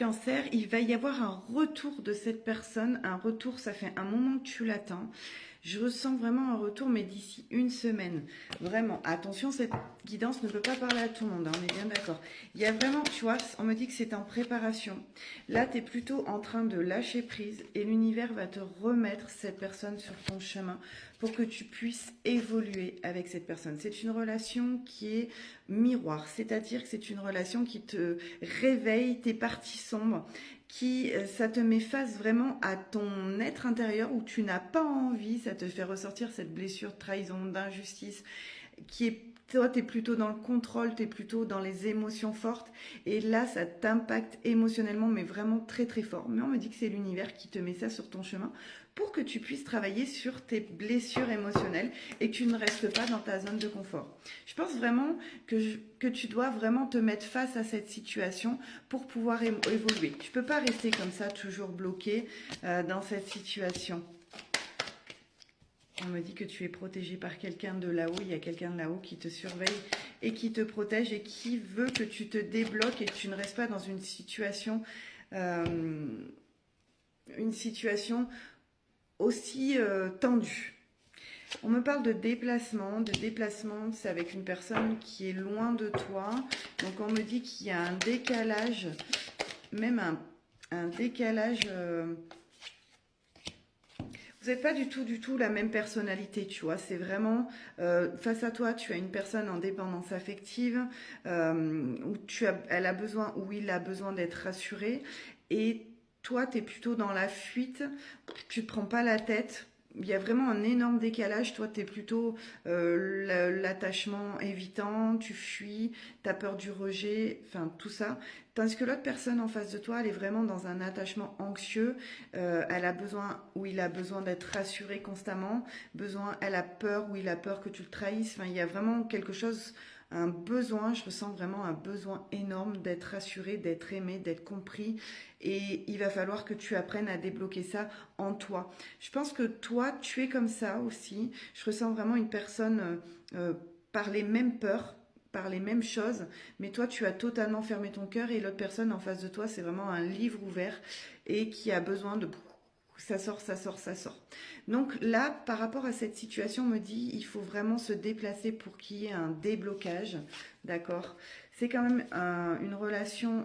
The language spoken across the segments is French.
Cancer, il va y avoir un retour de cette personne, un retour, ça fait un moment que tu l'attends. Je ressens vraiment un retour, mais d'ici une semaine. Vraiment, attention, cette guidance ne peut pas parler à tout le monde, hein, on est bien d'accord. Il y a vraiment, tu vois, on me dit que c'est en préparation. Là, tu es plutôt en train de lâcher prise et l'univers va te remettre cette personne sur ton chemin pour que tu puisses évoluer avec cette personne. C'est une relation qui est miroir, c'est-à-dire que c'est une relation qui te réveille tes parties sombres, qui ça te met face vraiment à ton être intérieur où tu n'as pas envie, ça te fait ressortir cette blessure de trahison, d'injustice, qui est toi, tu es plutôt dans le contrôle, tu es plutôt dans les émotions fortes. Et là, ça t'impacte émotionnellement, mais vraiment très très fort. Mais on me dit que c'est l'univers qui te met ça sur ton chemin pour que tu puisses travailler sur tes blessures émotionnelles et que tu ne restes pas dans ta zone de confort. Je pense vraiment que tu dois vraiment te mettre face à cette situation pour pouvoir évoluer. Tu ne peux pas rester comme ça, toujours bloqué dans cette situation. On me dit que tu es protégé par quelqu'un de là-haut. Il y a quelqu'un de là-haut qui te surveille et qui te protège et qui veut que tu te débloques et que tu ne restes pas dans une situation aussi tendue. On me parle de déplacement. De déplacement, c'est avec une personne qui est loin de toi. Donc on me dit qu'il y a un décalage, même un décalage... Vous n'êtes pas du tout la même personnalité, tu vois. C'est vraiment, face à toi, tu as une personne en dépendance affective, elle a besoin, où il a besoin d'être rassuré. Et toi, tu es plutôt dans la fuite, tu ne te prends pas la tête. Il y a vraiment un énorme décalage. Toi, tu es plutôt l'attachement évitant, tu fuis, tu as peur du rejet, enfin tout ça. Tandis que l'autre personne en face de toi, elle est vraiment dans un attachement anxieux. Elle a besoin, ou il a besoin d'être rassuré constamment. Elle a peur, ou il a peur que tu le trahisses. Enfin, il y a vraiment quelque chose, un besoin. Je ressens vraiment un besoin énorme d'être rassuré, d'être aimé, d'être compris. Et il va falloir que tu apprennes à débloquer ça en toi. Je pense que toi, tu es comme ça aussi. Je ressens vraiment une personne par les mêmes peurs, par les mêmes choses, mais toi tu as totalement fermé ton cœur et l'autre personne en face de toi c'est vraiment un livre ouvert et qui a besoin de... Ça sort, ça sort, ça sort. Donc là, par rapport à cette situation, on me dit il faut vraiment se déplacer pour qu'il y ait un déblocage, d'accord. C'est quand même une relation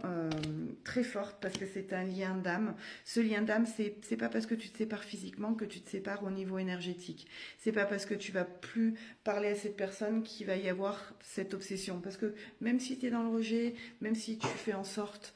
très forte parce que c'est un lien d'âme. Ce lien d'âme, c'est pas parce que tu te sépares physiquement que tu te sépares au niveau énergétique. C'est pas parce que tu vas plus parler à cette personne qu'il va y avoir cette obsession. Parce que même si tu es dans le rejet, même si tu fais en sorte